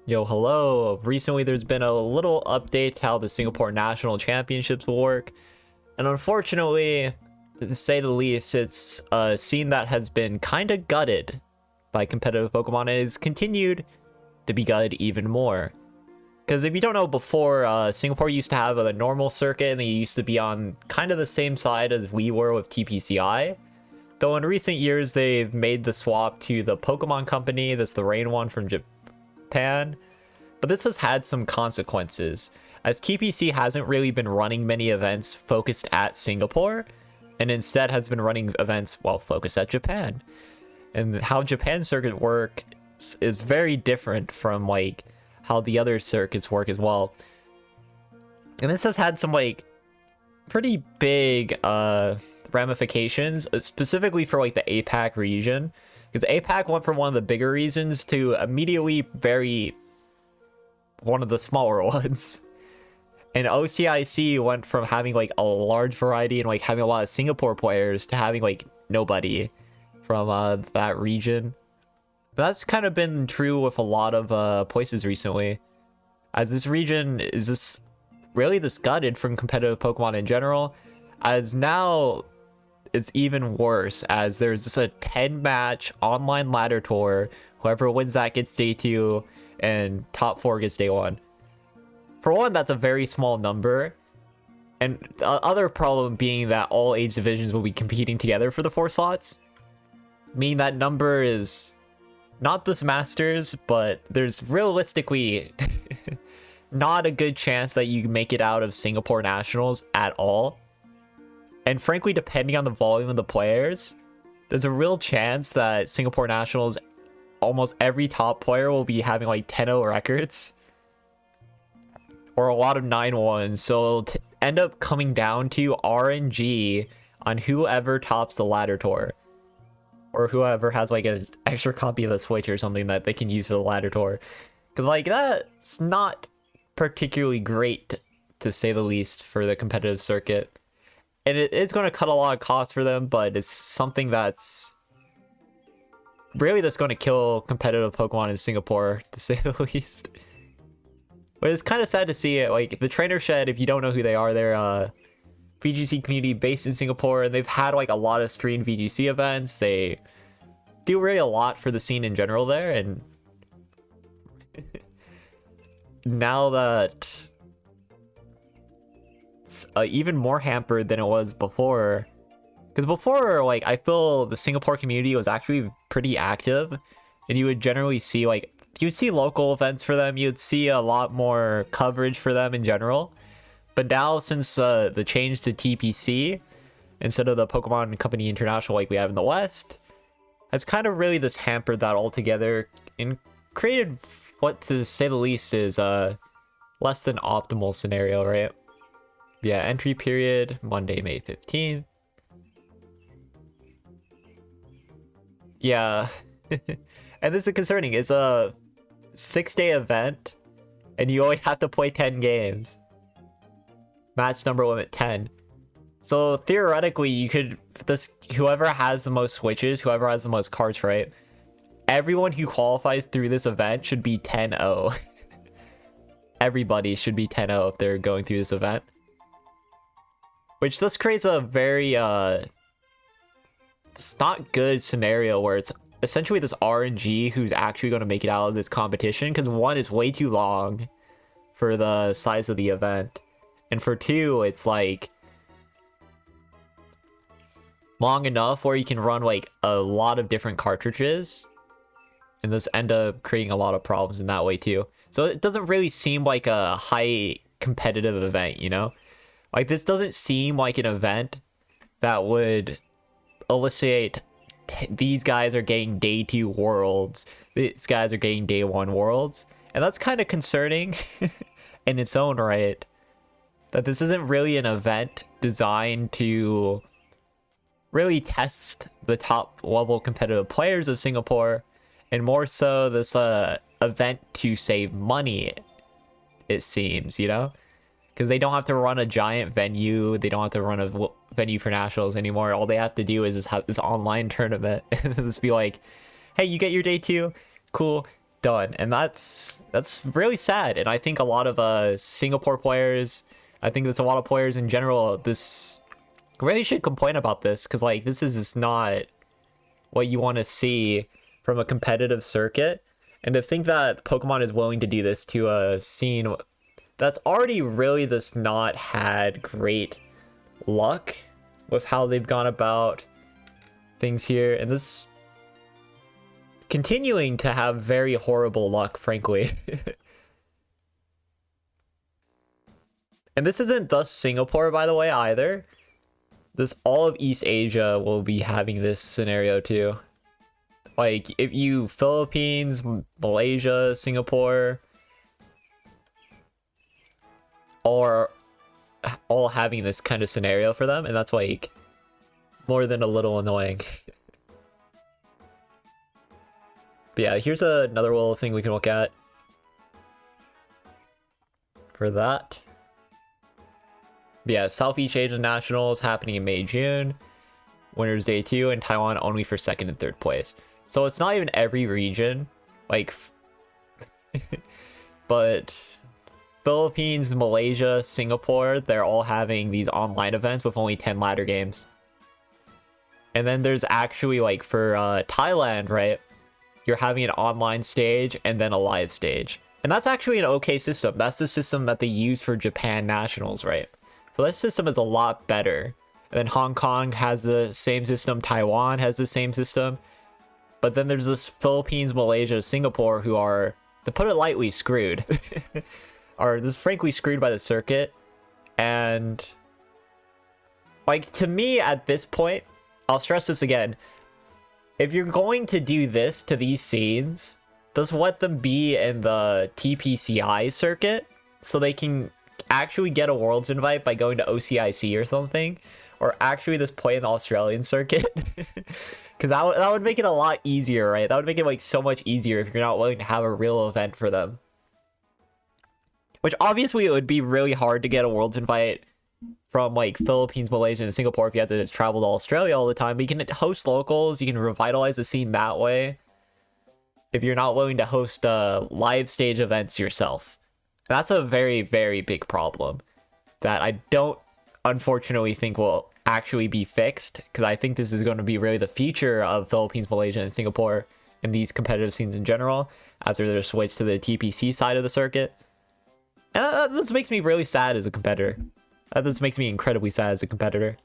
Yo, hello. Recently, there's been a little update to how the Singapore National Championships will work. And unfortunately, to say the least, it's a scene that has been kind of gutted by competitive Pokemon and is continued to be gutted even more. Because if you don't know, before, Singapore used to have a normal circuit and they used to be on kind of the same side as we were with TPCI. Though in recent years, they've made the swap to the Pokemon Company, that's the rain one from Japan. But this has had some consequences, as TPC hasn't really been running many events focused at Singapore, and instead has been running events, well, focused at Japan. And how Japan circuit works is very different from, like, how the other circuits work as well. And this has had some, like, pretty big ramifications, specifically for, like, the APAC region. Because APAC went from one of the bigger regions to immediately one of the smaller ones. And OCIC went from having like a large variety and like having a lot of Singapore players to having like nobody from that region. But that's kind of been true with a lot of places recently, as this region is this really this gutted from competitive Pokemon in general, as now it's even worse, as there's just a 10-match online ladder tour. Whoever wins that gets day 2 and top 4 gets day 1. For one, that's a very small number, and the other problem being that all age divisions will be competing together for the 4 slots, meaning that number is not this Masters, but there's realistically not a good chance that you make it out of Singapore Nationals at all. And frankly, depending on the volume of the players, there's a real chance that Singapore Nationals, almost every top player will be having like 10-0 records or a lot of 9-1s. So it'll end up coming down to RNG on whoever tops the ladder tour, or whoever has like an extra copy of a Switch or something that they can use for the ladder tour. Because like that's not particularly great, to say the least, for the competitive circuit. And it is going to cut a lot of costs for them, but it's something that's really that's going to kill competitive Pokemon in Singapore, to say the least. But it's kind of sad to see it. Like, the Trainer Shed, if you don't know who they are, they're a VGC community based in Singapore, and they've had like a lot of streamed VGC events. They do really a lot for the scene in general there, and now that it's even more hampered than it was before. Because before, like, I feel the Singapore community was actually pretty active, and you would generally see, like, you would see local events for them, you'd see a lot more coverage for them in general. But now, since the change to TPC, instead of the Pokemon Company International like we have in the West, has kind of really just hampered that altogether, and created what, to say the least, is a less than optimal scenario, right? Yeah, entry period, Monday, May 15th. Yeah. And this is concerning. It's a 6-day event, and you only have to play 10 games. Match number limit 10. So theoretically, you could, whoever has the most switches, whoever has the most cards, right? Everyone who qualifies through this event should be 10-0. Everybody should be 10-0 if they're going through this event. Which this creates a very it's not good scenario where it's essentially this RNG who's actually going to make it out of this competition, because one is way too long for the size of the event, and for two, it's like long enough where you can run like a lot of different cartridges, and this end up creating a lot of problems in that way too. So it doesn't really seem like a high competitive event, you know? Like, this doesn't seem like an event that would elicit these guys are getting day 2 worlds, these guys are getting day 1 worlds, and that's kind of concerning in its own right, that this isn't really an event designed to really test the top level competitive players of Singapore, and more so this event to save money, it seems, you know? Because they don't have to run a giant venue, they don't have to run a venue for nationals anymore. All they have to do is just have this online tournament and just be like, hey, you get your day 2, cool, done, and that's really sad. And I think a lot of Singapore players, I think there's a lot of players in general, this really should complain about this, because like this is just not what you want to see from a competitive circuit. And to think that Pokemon is willing to do this to a scene that's already really just not had great luck with how they've gone about things here, and this continuing to have very horrible luck, frankly. And this isn't thus Singapore, by the way, either. This all of East Asia will be having this scenario too. Like, if you Philippines, Malaysia, Singapore, are all having this kind of scenario for them, and that's like more than a little annoying. But yeah, here's another little thing we can look at for that. But yeah, Southeast Asian Nationals happening in May, June. Winners Day 2, and Taiwan only for 2nd and 3rd place. So it's not even every region, like, but Philippines, Malaysia, Singapore, they're all having these online events with only 10 ladder games. And then there's actually, like, for Thailand, right, you're having an online stage and then a live stage. And that's actually an okay system. That's the system that they use for Japan Nationals, right? So that system is a lot better. And then Hong Kong has the same system, Taiwan has the same system. But then there's this Philippines, Malaysia, Singapore who are, to put it lightly, screwed. Are just frankly screwed by the circuit. And like, to me at this point, I'll stress this again, if you're going to do this to these scenes, just let them be in the TPCI circuit so they can actually get a Worlds invite by going to OCIC or something, or actually just play in the Australian circuit. Because that would make it a lot easier, right? That would make it like so much easier if you're not willing to have a real event for them. Which obviously it would be really hard to get a Worlds invite from like Philippines, Malaysia, and Singapore if you had to travel to Australia all the time. But you can host locals, you can revitalize the scene that way, if you're not willing to host live stage events yourself. And that's a very, very big problem that I don't unfortunately think will actually be fixed, because I think this is going to be really the future of Philippines, Malaysia, and Singapore in these competitive scenes in general after they're switched to the TPC side of the circuit. And this makes me really sad as a competitor. This makes me incredibly sad as a competitor.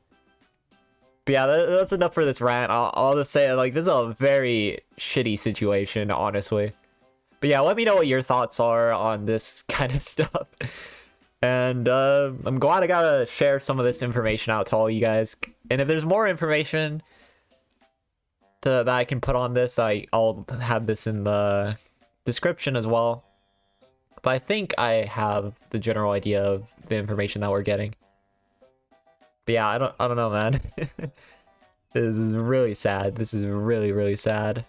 But yeah, that's enough for this rant. I'll just say, like, this is a very shitty situation, honestly. But yeah, let me know what your thoughts are on this kind of stuff. And I'm glad I got to share some of this information out to all you guys. And if there's more information that I can put on this, I'll have this in the description as well. But I think I have the general idea of the information that we're getting. But yeah, I don't know, man. This is really sad. This is really, really sad.